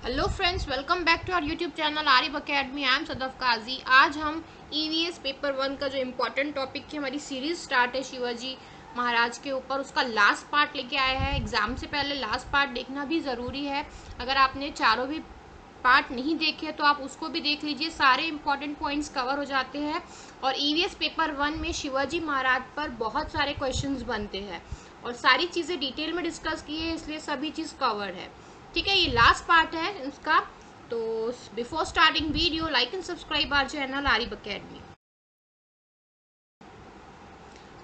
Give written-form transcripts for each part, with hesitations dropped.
Hello friends, welcome back to our YouTube channel Arif academy. I am Sadaf Kazi. आज हम EVS paper 1 का जो important topic की हमारी सीरीज स्टार्ट है शिवाजी महाराज के ऊपर, उसका लास्ट पार्ट लेके आया है। एग्जाम से पहले लास्ट पार्ट देखना भी ज़रूरी है। अगर आपने चारों भी पार्ट नहीं देखे तो आप उसको भी देख लीजिए, सारे इंपॉर्टेंट पॉइंट्स कवर हो जाते हैं। और ईवीएस पेपर 1 में शिवाजी महाराज पर बहुत सारे क्वेश्चंस बनते हैं और सारी चीज़ें डिटेल में डिस्कस की है, इसलिए सभी चीज़ कवर्ड है। ठीक है, ये लास्ट पार्ट है इसका। तो before starting video, like and subscribe our channel Arif academy.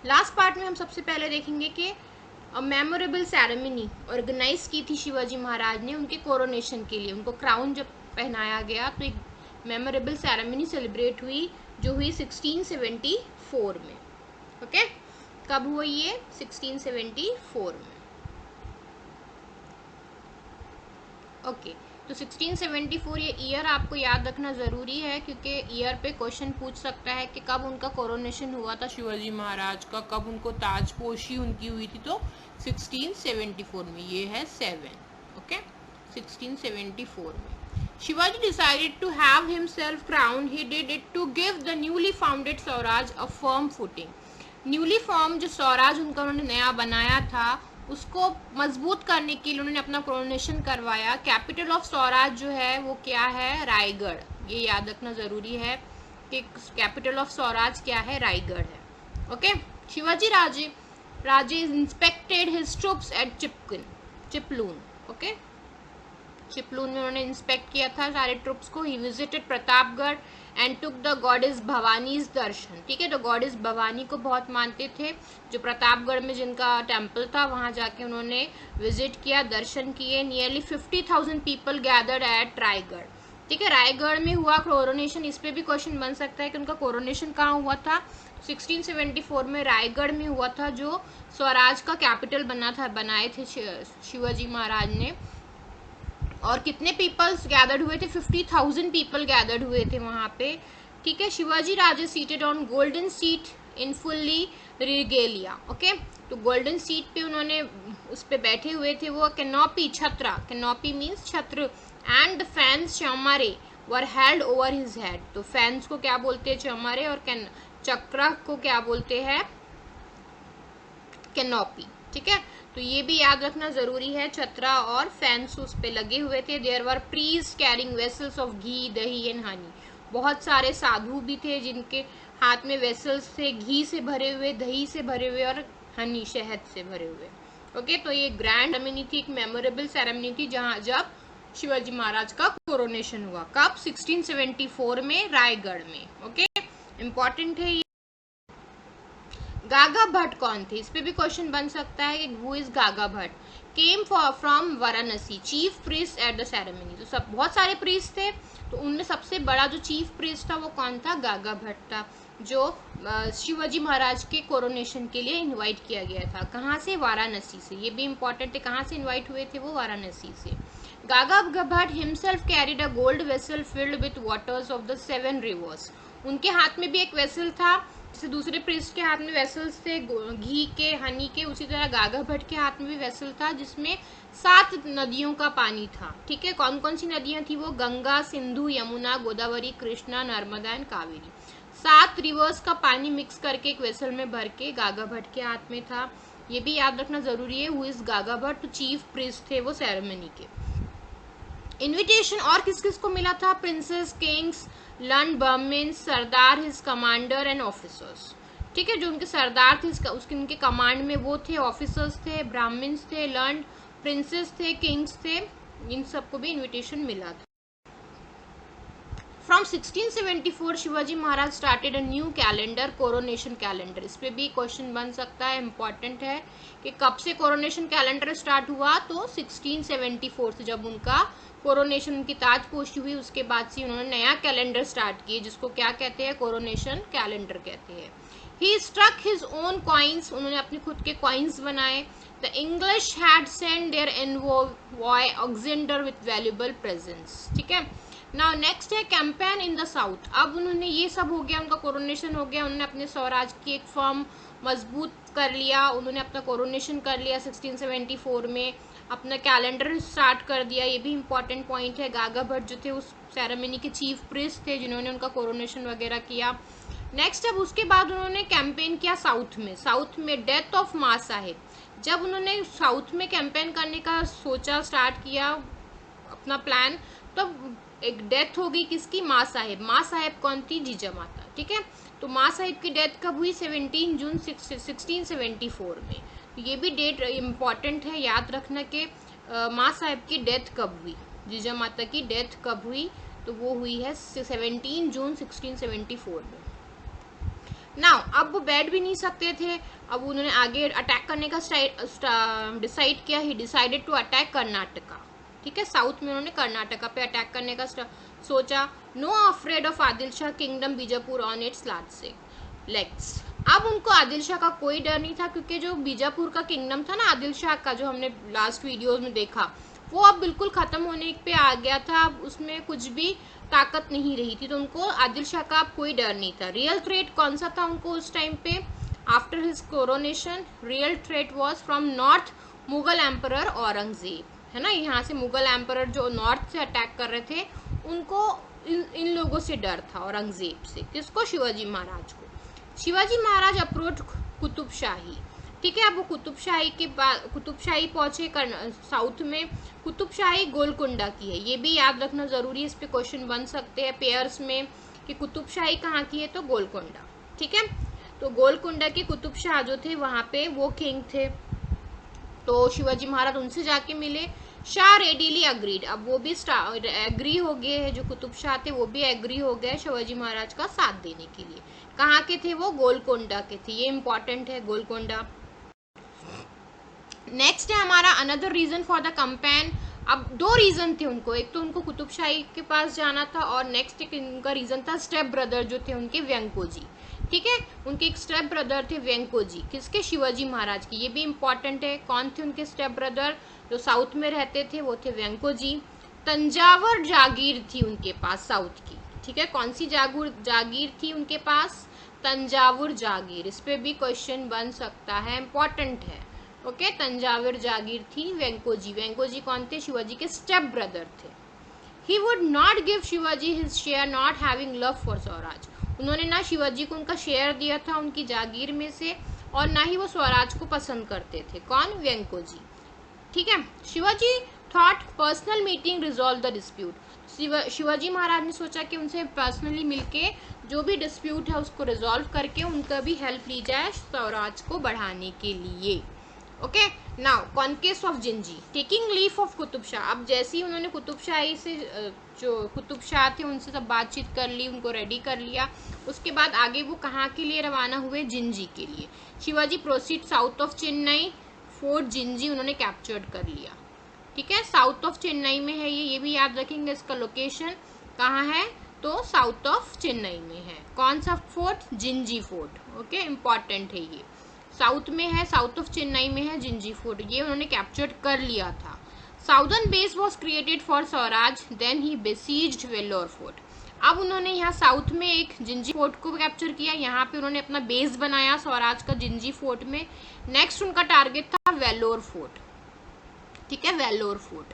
Last part में हम सबसे पहले देखेंगे कि मेमोरेबल सेरेमनी ऑर्गेनाइज की थी शिवाजी महाराज ने उनके कोरोनेशन के लिए। उनको क्राउन जब पहनाया गया तो एक मेमोरेबल सेरेमनी सेलिब्रेट हुई, जो हुई 1674 में। ओके, कब हुआ ये? 1674 में। ओके, तो 1674 ये ईयर आपको याद रखना ज़रूरी है, क्योंकि ईयर पे क्वेश्चन पूछ सकता है कि कब उनका कोरोनेशन हुआ था शिवाजी महाराज का, कब उनको ताजपोशी उनकी हुई थी। तो 1674 में, ये है 7। ओके, 1674 में Shivaji decided to have himself crown. He did it to give the newly founded Swaraj a firm footing. Newly form जो स्वराज उनका उन्होंने नया बनाया था, उसको मजबूत करने के लिए उन्होंने अपना कोरोनेशन करवाया। कैपिटल ऑफ स्वराज जो है वो क्या है? रायगढ़। ये याद रखना जरूरी है कि कैपिटल ऑफ स्वराज क्या है? रायगढ़ है। Okay, Shivaji Raje inspected his troops at Chiplun. Okay, Chiplun में उन्होंने इंस्पेक्ट किया था सारे ट्रुप्स को। He visited Pratapgad and took the goddess Bhavani's darshan. ठीक है, तो गॉडेस भवानी को बहुत मानते थे, जो प्रतापगढ़ में जिनका टेम्पल था, वहां जाके उन्होंने विजिट किया, दर्शन किए। Nearly 50,000 people gathered eight Raigarh. ठीक है, रायगढ़ में हुआ कोरोनेशन। इस पे भी क्वेश्चन बन सकता है कि उनका कोरोनेशन कहाँ हुआ था। 1674 में रायगढ़ में हुआ था, जो स्वराज का कैपिटल बनाए थे शिवाजी महाराज ने। और कितने पीपल्स गैदर्ड हुए थे? 50,000 पीपल गैदर्ड हुए थे वहां पे। ठीक है, Shivaji Raje seated on golden seat in fully regalia. Okay, तो गोल्डन सीट पे उन्होंने उस पे बैठे हुए थे। वो canopy, chhatra, canopy means chhatra, and the fans chamare were held over his head. तो फैंस को क्या बोलते हैं? चमारे। और चक्र को क्या बोलते हैं? कैनोपी। ठीक है, तो ये भी याद रखना जरूरी है। छत्रा और फैंस उस पे लगे हुए थे। There were priest carrying vessels of ghee, dahi and Honey. बहुत सारे साधु भी थे जिनके हाथ में वेसल्स थे, घी से भरे हुए, दही से भरे हुए और हनी, शहद से भरे हुए। ओके, तो ये ग्रैंड सेरेमनी थी, एक मेमोरेबल सेरेमनी थी, जब शिवाजी महाराज का कोरोनेशन हुआ। कब? 1674 में, रायगढ़ में। ओके, इम्पॉर्टेंट है। गागा भट्ट कौन थे? इस पे भी क्वेश्चन बन सकता है कि who is Gaga Bhatt. Came from Varanasi, chief priest at the ceremony. तो सब बहुत सारे प्रीस्ट थे, तो उनमें सबसे बड़ा जो चीफ प्रीस्ट था वो कौन था? गागा भट्ट था, जो शिवाजी महाराज के कोरोनेशन के लिए इनवाइट किया गया था। कहाँ से? वाराणसी से। ये भी इंपॉर्टेंट है, कहाँ से इन्वाइट हुए थे वो? वाराणसी से। Gaga Bhatt himself carried a gold vessel filled with waters of the 7 rivers. उनके हाथ में भी एक वेसल था, जैसे दूसरे प्रीस्ट के हाथ में वेसल्स थे घी के, हनी के, उसी तरह गागा भट्ट के हाथ में भी वेसल था, जिसमें 7 नदियों का पानी था। ठीक है, कौन कौन सी नदियां थी वो? गंगा, सिंधु, यमुना, गोदावरी, कृष्णा, नर्मदा एंड कावेरी। 7 रिवर्स का पानी मिक्स करके एक वेसल में भर के गागा भट्ट के हाथ में था। ये भी याद रखना जरूरी है। Who is Gaga Bhatt? Chief priest थे वो सेरेमनी के। इनविटेशन और किस किस को मिला था? प्रिंसेस, किंग्स, लर्न ब्राह्मण, सरदार, हिज कमांडर एंड ऑफिसर्स। ठीक है, जो उनके सरदार थे उसके उनके कमांड में वो थे, ऑफिसर्स थे, ब्राह्मण्स थे, लर्न, प्रिंसेस थे, किंग्स थे, इन सबको भी इनविटेशन मिला था। From 1674 Shivaji Maharaj started a new calendar, coronation calendar. इस पे भी क्वेश्चन बन सकता है, इंपॉर्टेंट है कि कब से कोरोनेशन कैलेंडर स्टार्ट हुआ। तो 1674 से, जब उनका कोरोनेशन, उनकी ताजपोशी हुई, उसके बाद से उन्होंने नया कैलेंडर स्टार्ट किए, जिसको क्या कहते हैं? कोरोनेशन कैलेंडर कहते हैं। He struck his own coins, उन्होंने अपने खुद के कॉइन्स बनाए। The English had sent their envoy Oxenden with valuable presents. ठीक है, नाउ नेक्स्ट है कैंपेन इन द साउथ। अब उन्होंने, ये सब हो गया, उनका कोरोनेशन हो गया, उन्होंने अपने स्वराज की एक फॉर्म मजबूत कर लिया, उन्होंने अपना कोरोनेशन कर लिया 1674 में। अपना कैलेंडर स्टार्ट कर दिया, ये भी इम्पॉर्टेंट पॉइंट है। गागा भट्ट जो थे उस सेरेमनी के चीफ प्रीस्ट थे जिन्होंने उनका कोरोनेशन वगैरह किया। नेक्स्ट अब उसके बाद उन्होंने कैंपेन किया साउथ में डेथ ऑफ माँ साहेब। जब उन्होंने साउथ में कैंपेन करने का सोचा, स्टार्ट किया अपना प्लान, तो एक डेथ हो गई किसकी, माँ साहेब। माँ साहेब कौन थी, जीजा माता, ठीक है। तो माँ साहिब की डेथ कब हुई, 17 जून 1674 में। तो ये भी डेट इम्पॉर्टेंट है, याद रखना कि माँ साहिब की डेथ कब हुई, जीजा माता की डेथ कब हुई, तो वो हुई है 17 जून 1674 में। नाउ अब वो बैठ भी नहीं सकते थे, अब उन्होंने आगे अटैक करने का डिसाइड किया। He decided to attack Karnataka, ठीक है। साउथ में उन्होंने कर्नाटका पे अटैक करने का सोचा। No afraid of Adil Shah kingdom Bijapur on its legs. अब उनको आदिल शाह का कोई डर नहीं था, क्योंकि जो बीजापुर का किंगडम था ना आदिल शाह का, जो हमने लास्ट वीडियोस में देखा, वो अब बिल्कुल खत्म होने पे आ गया था। अब उसमें कुछ भी ताकत नहीं रही थी, तो उनको आदिल शाह का अब कोई डर नहीं था। रियल थ्रेट कौन सा था उनको उस टाइम पे, after his coronation? Real threat was from north, Mughal emperor Aurangzeb, है ना। यहाँ से मुगल एम्परर जो नॉर्थ से अटैक कर रहे थे, उनको इन लोगों से डर था, औरंगजेब से। किसको? शिवाजी महाराज को। शिवाजी महाराज अप्रोच कुतुब शाही, ठीक है। अब वो कुतुब शाही पहुंचे साउथ में। कुतुब शाही गोलकुंडा की है, ये भी याद रखना जरूरी है, इस पे क्वेश्चन बन सकते हैं पेयर्स में कि कुतुब शाही कहाँ की है, तो गोलकुंडा, ठीक है। तो गोलकुंडा के कुतुब शाह जो थे वहां पे वो किंग थे, तो शिवाजी महाराज उनसे जाके मिले। शाह रेडीली अग्रीड, अब वो भी एग्री हो गए हैं, जो कुतुब शाह थे वो भी एग्री हो गए शिवाजी महाराज का साथ देने के लिए। कहाँ के थे वो? गोलकोंडा के थे, ये इंपॉर्टेंट है गोलकोंडा। नेक्स्ट है हमारा another reason for the campaign. अब दो रीजन थे उनको, एक तो उनको कुतुब शाही के पास जाना था, और नेक्स्ट एक उनका रीजन था स्टेप ब्रदर जो थे उनके, व्यंको जी, ठीक है। उनके एक स्टेप ब्रदर थे व्यंको जी, किसके? शिवाजी महाराज की। ये भी इंपॉर्टेंट है, कौन थे उनके स्टेप ब्रदर जो साउथ में रहते थे, वो थे व्यंको जी। तंजावर जागीर थी उनके पास साउथ की, ठीक है। कौन सी जागीर थी उनके पास? तंजावुर जागीर। इस पे भी क्वेश्चन बन सकता है, इंपॉर्टेंट है, ओके। तंजावुर जागीर थी व्यंको जी। व्यंको जी कौन थे? शिवाजी के स्टेप ब्रदर थे। He would not give Shivaji his share, not having love for Swaraj. उन्होंने ना शिवाजी को उनका शेयर दिया था उनकी जागीर में से, और ना ही वो स्वराज को पसंद करते थे। कौन? व्यंको जी, ठीक है। Shivaji thought personal meeting resolve the dispute. Shivaji Maharaj ने सोचा कि उनसे पर्सनली मिलके जो भी डिस्प्यूट है उसको रिजॉल्व करके उनका भी हेल्प ली जाए स्वराज को बढ़ाने के लिए, okay. Now conquest of Gingee, taking leaf of Qutb Shah. अब जैसे ही उन्होंने कुतुब शाही से, जो कुतुब शाह थे उनसे सब बातचीत कर ली, उनको रेडी कर लिया, उसके बाद आगे वो कहाँ के लिए रवाना हुए? जिंजी के लिए। Shivaji proceed south of Chennai, fort Gingee उन्होंने कैप्चर्ड कर लिया, ठीक है। साउथ ऑफ चेन्नई में है ये भी याद रखेंगे, इसका लोकेशन कहाँ है, तो साउथ ऑफ चेन्नई में है। कौन सा fort? Gingee fort, okay, important है ये। साउथ में है, साउथ ऑफ चेन्नई में है जिंजी फोर्ट, ये उन्होंने कैप्चर कर लिया था। Southern base was created for swaraj, then he besieged Vellore fort. अब उन्होंने यहाँ साउथ में एक जिंजी फोर्ट को कैप्चर किया, यहाँ पे उन्होंने अपना बेस बनाया स्वराज का जिंजी फोर्ट में। नेक्स्ट उनका टारगेट था वेल्लोर फोर्ट, ठीक है, Vellore fort.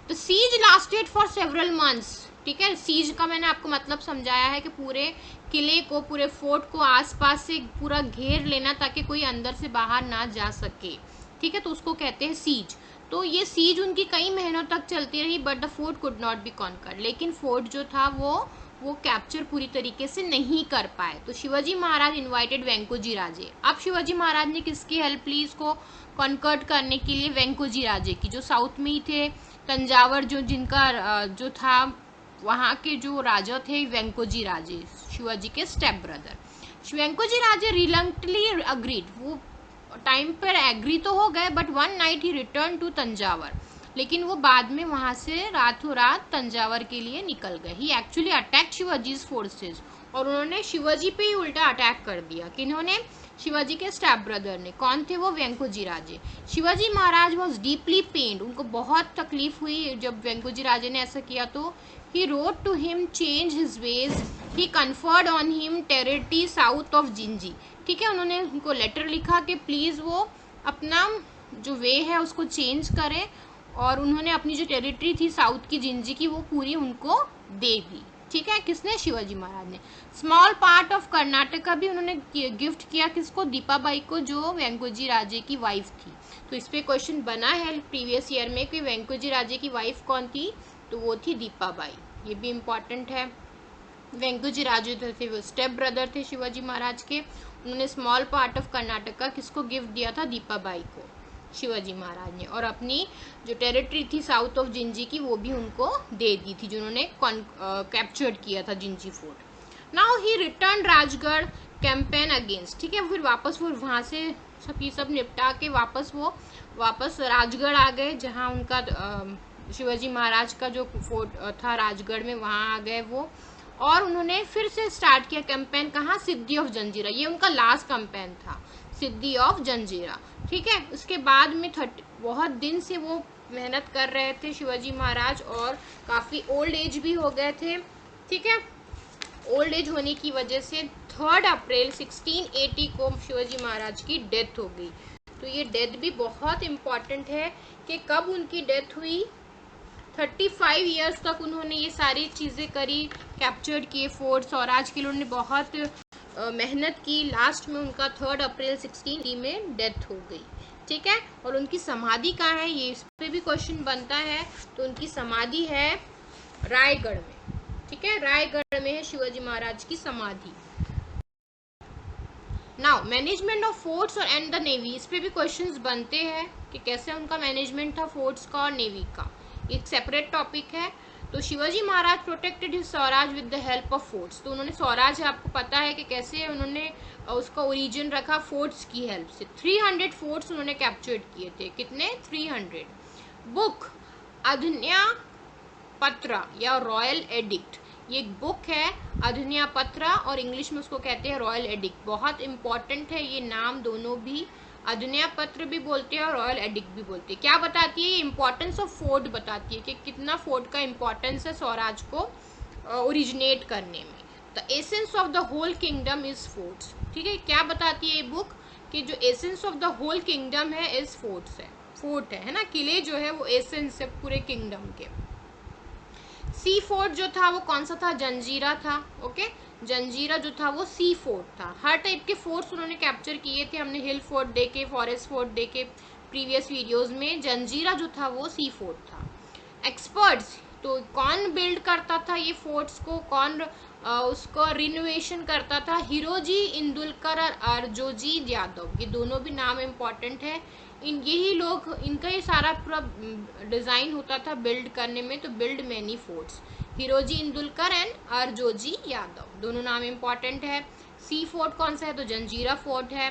The siege lasted for several months, ठीक है। सीज का मैंने आपको मतलब समझाया है कि पूरे किले को, पूरे फोर्ट को आसपास से पूरा घेर लेना ताकि कोई अंदर से बाहर ना जा सके, ठीक है, तो उसको कहते हैं सीज। तो ये सीज उनकी कई महीनों तक चलती रही, but the fort could not be conquer. लेकिन फोर्ट जो था वो कैप्चर पूरी तरीके से नहीं कर पाए। तो शिवाजी महाराज इन्वाइटेड वेंको जी राजे। अब शिवाजी महाराज ने किसकी हेल्प ली इसको कॉन्कर्ट करने के लिए? वेंको जी राजे की, जो साउथ में ही थे। तंजावर जिनका जो था वहाँ के जो राजा थे वेंको जी राजे, शिवाजी के step brother. Venkoji Raje reluctantly agreed, वो टाइम पर एग्री तो हो गए, but one night he return to Thanjavur, लेकिन वो बाद में वहां से रातों रात तंजावर के लिए निकल गए। ही एक्चुअली अटैक शिवाजीज फोर्सेस, और उन्होंने शिवाजी पे ही उल्टा अटैक कर दिया। किन्होंने? शिवाजी के स्टेप ब्रदर ने। कौन थे वो? वेंको जी राजे। शिवाजी महाराज वॉज डीपली पेन्ड, उनको बहुत तकलीफ हुई जब वेंको जी राजे ने ऐसा किया। तो he wrote to him change his ways, he conferred on him territory south of Gingee, ठीक है। उन्होंने उनको लेटर लिखा कि प्लीज वो अपना जो वे है उसको चेंज करें, और उन्होंने अपनी जो टेरिटरी थी साउथ की जिंजी की वो पूरी उनको दे दी। ठीक है, किसने? शिवाजी महाराज ने। स्मॉल पार्ट ऑफ कर्नाटका भी उन्होंने गिफ्ट किया, किसको? दीपाबाई को, जो वेंकोजी राजे की वाइफ थी। तो इस पे क्वेश्चन बना है प्रीवियस ईयर में कि वेंकोजी राजे की वाइफ कौन थी, तो वो थी दीपाबाई। ये भी इम्पॉर्टेंट है। वेंकोजी राजे थे वो स्टेप ब्रदर थे शिवाजी महाराज के। उन्होंने स्मॉल पार्ट ऑफ कर्नाटका किसको गिफ्ट दिया था? दीपाबाई को, शिवाजी महाराज ने। और अपनी जो टेरिटरी थी साउथ ऑफ जिंजी की वो भी उनको दे दी थी, जिन्होंने कैप्चर्ड किया था Gingee fort. Now he return Rajgad campaign against. ठीक है, फिर वापस वो वहाँ से सब निपटा के वापस राजगढ़ आ गए, जहाँ उनका शिवाजी महाराज का जो फोर्ट था राजगढ़ में, वहाँ आ गए वो। और उन्होंने फिर से स्टार्ट किया कैंपेन, कहाँ? सिद्धि ऑफ जंजीरा। ये उनका लास्ट कैंपेन था, सिद्धि ऑफ जंजीरा। ठीक है, उसके बाद में बहुत दिन से वो मेहनत कर रहे थे शिवाजी महाराज, और काफ़ी ओल्ड एज भी हो गए थे। ठीक है, ओल्ड एज होने की वजह से 3 अप्रैल 1680 को शिवाजी महाराज की डेथ हो गई। तो ये डेथ भी बहुत इम्पॉर्टेंट है कि कब उनकी डेथ हुई। 35 इयर्स तक उन्होंने ये सारी चीज़ें करी, कैप्चर्ड किए फोर्ट, स्वराज के लिए उन्होंने बहुत मेहनत की। लास्ट में उनका 3 अप्रैल 1680 में डेथ हो गई। ठीक है, और उनकी समाधि कहाँ है, ये इस पे भी क्वेश्चन बनता है। तो उनकी समाधि है रायगढ़ में। ठीक है, रायगढ़ में है शिवाजी महाराज की समाधि। नाउ मैनेजमेंट ऑफ फोर्ट्स और एंड द नेवी, इस पे भी क्वेश्चंस बनते हैं कि कैसे उनका मैनेजमेंट था फोर्ट्स का और नेवी का। एक सेपरेट टॉपिक है। तो Shivaji Maharaj protected his swaraj with the help of forts. तो उन्होंने स्वराज, आपको पता है कि कैसे उन्होंने उसका ओरिजिन रखा, फोर्ट्स की हेल्प से। 300 फोर्ट्स उन्होंने कैप्चर्ड किए थे। कितने? 300। बुक अधिन्या पत्र या रॉयल एडिक्ट, ये एक बुक है अधिन्या पत्र, और इंग्लिश में उसको कहते हैं रॉयल एडिक्ट। बहुत इंपॉर्टेंट है ये नाम दोनों भी, अधिन्या पत्र भी बोलते हैं और रॉयल एडिक्ट भी बोलते हैं। क्या बताती है ये? इंपॉर्टेंस ऑफ फोर्ट बताती है कि कितना फोर्ट का इंपॉर्टेंस है स्वराज को ओरिजिनेट करने में। The essence of the whole kingdom is forts. ठीक है, क्या बताती है ये बुक कि जो essence of the whole kingdom है इज फोर्ट्स है, फोर्ट है ना, किले जो है वो एसेंस है पूरे किंगडम के। सी फोर्ट जो था वो कौन सा था? जंजीरा था। ओके, जंजीरा जो था वो सी फोर्ट था। हर टाइप के फोर्ट्स उन्होंने कैप्चर किए थे, हमने हिल फोर्ट देखे, फॉरेस्ट फोर्ट देखे प्रीवियस वीडियोस में। जंजीरा जो था वो सी फोर्ट था। एक्सपर्ट्स, तो कौन बिल्ड करता था ये फोर्ट्स को, कौन उसको रिनोवेशन करता था? हिरोजी इंदुलकर और आरजोजी यादव, ये दोनों भी नाम इम्पॉर्टेंट है। यही लोग, इनका ये सारा पूरा डिज़ाइन होता था बिल्ड करने में। तो build many forts, Hiroji Indulkar and Arjoji Yadav, दोनों नाम इम्पॉर्टेंट है। सी फोर्ट कौन सा है? तो जंजीरा फोर्ट है।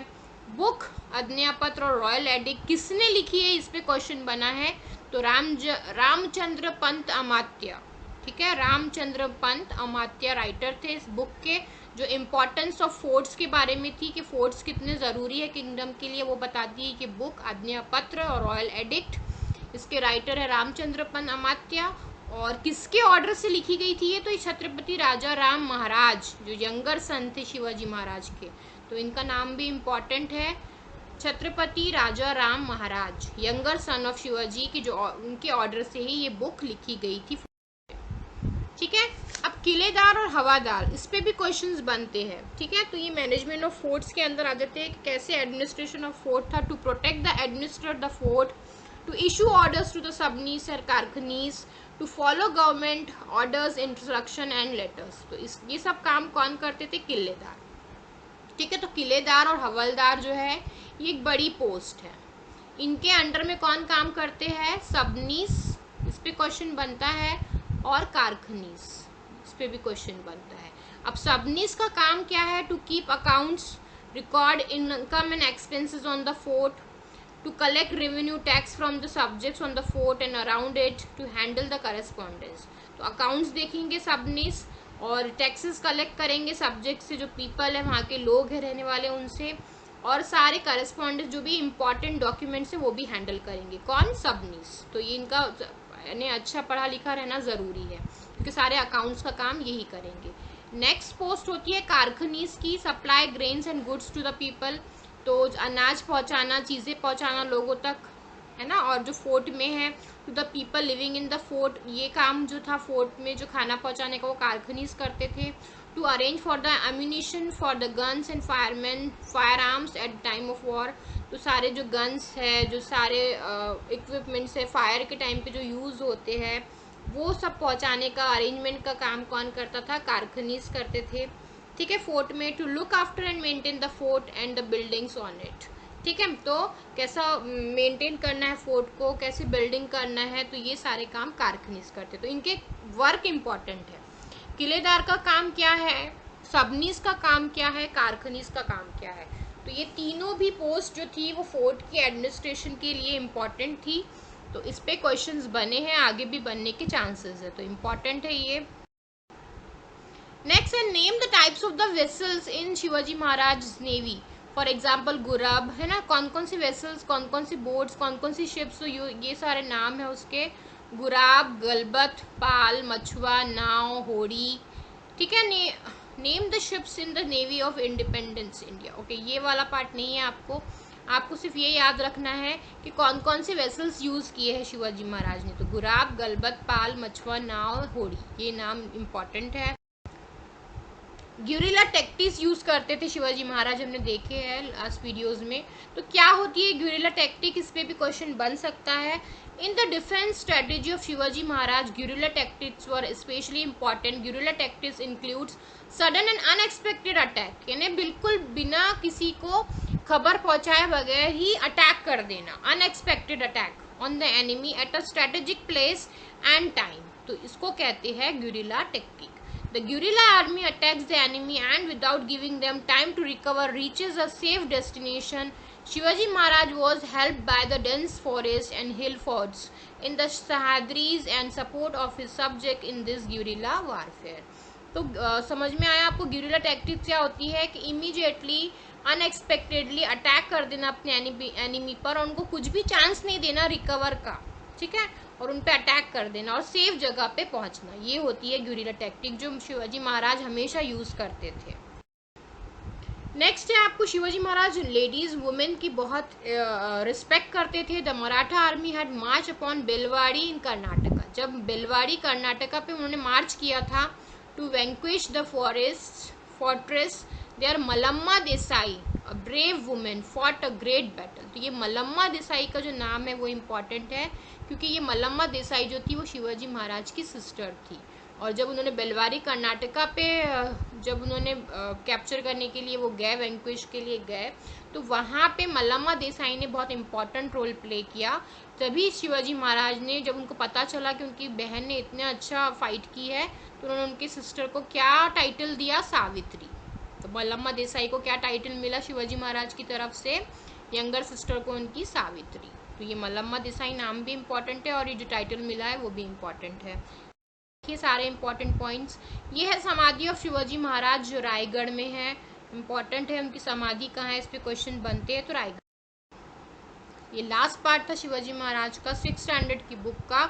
बुक आज्ञापत्र और रॉयल एडिक्ट किसने लिखी है, इस पे क्वेश्चन बना है। तो रामचंद्र पंत अमात्य। ठीक है, रामचंद्र पंत अमात्य राइटर थे इस बुक के। जो इम्पोर्टेंस ऑफ फोर्ट्स के बारे में थी कि फोर्ट्स कितने ज़रूरी है किंगडम के लिए, वो बताती है कि बुक आज्ञापत्र और रॉयल एडिक्ट। इसके राइटर है रामचंद्र पंत अमात्य। और किसके ऑर्डर से लिखी गई थी ये? तो ये छत्रपति राजा राम महाराज, जो यंगर सन थे शिवाजी महाराज के, तो इनका नाम भी इम्पॉर्टेंट है। छत्रपति राजा राम महाराज, यंगर सन ऑफ शिवाजी की, जो उनके ऑर्डर से ही ये बुक लिखी गई थी। ठीक है, अब किलेदार और हवादार, इस पे भी क्वेश्चंस बनते हैं। ठीक है, तो ये मैनेजमेंट ऑफ फोर्ट्स के अंदर आ जाते हैं कि कैसे एडमिनिस्ट्रेशन ऑफ फोर्ट था। To protect the administrate the fort, to issue orders to the sabnis और karkhanis, to follow government orders, instruction and letters. तो ये सब काम कौन करते थे? किलेदार। ठीक है, तो किलेदार और हवलदार जो है ये एक बड़ी पोस्ट है। इनके अंडर में कौन काम करते हैं? सबनीस, इस पे क्वेश्चन बनता है, और कारखनीस, इस पे भी क्वेश्चन बनता है। अब सबनीस का काम क्या है? To keep accounts, record income and expenses on the fort, to collect revenue tax from the subjects on the fort and around it, to handle the correspondence. तो अकाउंट्स देखेंगे सबनीस, और टैक्सेस कलेक्ट करेंगे सब्जेक्ट से, जो people है वहाँ के लोग हैं रहने वाले उनसे, और सारे करस्पॉन्डेंस जो भी इंपॉर्टेंट डॉक्यूमेंट्स है वो भी हैंडल करेंगे। कौन? सबनीस। तो ये इनका यानी अच्छा पढ़ा लिखा रहना ज़रूरी है, क्योंकि सारे अकाउंट्स का काम यही करेंगे। नेक्स्ट पोस्ट होती है कारखनीस की, supply grains and goods to the people. तो अनाज पहुंचाना, चीज़ें पहुंचाना लोगों तक, है ना, और जो फोर्ट में है to the people living in the fort, ये काम जो था फोर्ट में जो खाना पहुंचाने का वो कारखनीज करते थे। To arrange for the ammunition for the guns and fire arms at time of war, तो सारे जो गन्स है, जो सारे इक्विपमेंट्स है फायर के टाइम पे जो यूज़ होते हैं, वो सब पहुंचाने का अरेंजमेंट का काम कौन करता था, कारखनीज करते थे। ठीक है, फोर्ट में to look after and maintain the fort and the buildings on it. ठीक है, तो कैसा मेंटेन करना है फोर्ट को, कैसे बिल्डिंग करना है, तो ये सारे काम कारखनीज करते। तो इनके वर्क इंपॉर्टेंट है। किलेदार का काम क्या है, सबनीस का काम क्या है, कारखनीज का काम क्या है। तो ये तीनों भी पोस्ट जो थी वो फोर्ट की एडमिनिस्ट्रेशन के लिए इम्पॉर्टेंट थी। तो इस पे क्वेश्चंस बने हैं, आगे भी बनने के चांसेस है, तो इम्पॉर्टेंट है ये। नेक्स्ट है name the types of the vessels in Shivaji Maharaj navy. For example gurab, है ना, कौन कौन सी वेसल्स, कौन कौन सी बोट्स, कौन कौन सी शिप्स, तो ये सारे नाम है उसके। गुराब, गलबत, पाल, मछुआ, नाव, होड़ी। ठीक है, name the ships in the navy of independence India. Okay, ये वाला पार्ट नहीं है आपको सिर्फ ये याद रखना है कि कौन कौन से वेसल्स यूज़ किए हैं शिवाजी महाराज ने। तो गुराब, गलबत, पाल, मछुआ, नाव, होड़ी, ये नाम इम्पॉर्टेंट है। ग्यूरिला टैक्टिक्स यूज़ करते थे शिवाजी महाराज, हमने देखे हैं लास्ट वीडियोस में। तो क्या होती है ग्यूरिला टैक्टिक, इस पे भी क्वेश्चन बन सकता है। In the defence strategy of Shivaji Maharaj guerrilla tactics were especially important. Guerrilla tactics includes sudden and unexpected attack, यानी बिल्कुल बिना किसी को खबर पहुंचाए बगैर ही अटैक कर देना, unexpected attack on the enemy at a strategic place and time, तो इसको कहते हैं ग्यूरिला tactic. The guerrilla army attacks the enemy and without giving them time to recover reaches a safe destination. Shivaji Maharaj was helped by the dense forest and hill forts in the Sahyadris and support of his subject in this guerrilla warfare. तो समझ में आया आपको guerrilla tactics क्या होती है कि immediately unexpectedly attack कर देना अपने एनिमी पर और उनको कुछ भी चांस नहीं देना रिकवर का। ठीक है, और उन पे अटैक कर देना और सेफ जगह पे पहुंचना, ये होती है ग्यूरिला टैक्टिक जो शिवाजी महाराज हमेशा यूज करते थे। नेक्स्ट है आपको शिवाजी महाराज लेडीज वुमेन की बहुत रिस्पेक्ट करते थे। The Maratha army had march upon Belwadi in Karnataka, जब बेलवाड़ी कर्नाटका पे उन्होंने मार्च किया था to vanquish the fortress there Malamma Desai a brave women fought a great battle. तो ये मलम्मा देसाई का जो नाम है वो इम्पॉर्टेंट है क्योंकि ये मलम्मा देसाई जो थी वो शिवाजी महाराज की सिस्टर थी, और जब उन्होंने बेलवाड़ी कर्नाटका पे जब उन्होंने कैप्चर करने के लिए वो गए, वैंक्विश के लिए गए, तो वहाँ पे मलम्मा देसाई ने बहुत इम्पॉर्टेंट रोल प्ले किया। तभी शिवाजी महाराज ने, जब उनको पता चला कि उनकी बहन ने इतना अच्छा फाइट की है, तो उन्होंने उनकी सिस्टर को क्या टाइटल दिया, सावित्री। तो मलम्मा देसाई को क्या टाइटल मिला शिवाजी महाराज की तरफ से, यंगर सिस्टर को उनकी सावित्री। तो ये मलम्मा देसाई नाम भी इम्पॉर्टेंट है और ये जो टाइटल मिला है वो भी इम्पॉर्टेंट है। ये सारे इम्पॉर्टेंट पॉइंट्स। ये है समाधि ऑफ शिवाजी महाराज जो रायगढ़ में है, इम्पॉर्टेंट है। उनकी समाधि कहाँ है, इस पे क्वेश्चन बनते हैं, तो रायगढ़। ये लास्ट पार्ट था शिवाजी महाराज का 6th स्टैंडर्ड की बुक का,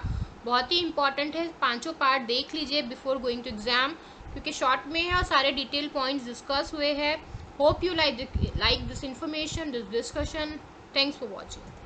बहुत ही इंपॉर्टेंट है। 5 पार्ट देख लीजिए बिफोर गोइंग टू एग्जाम, क्योंकि शॉर्ट में है और सारे डिटेल पॉइंट्स डिस्कस हुए हैं। Hope you like this information, this discussion. Thanks for watching.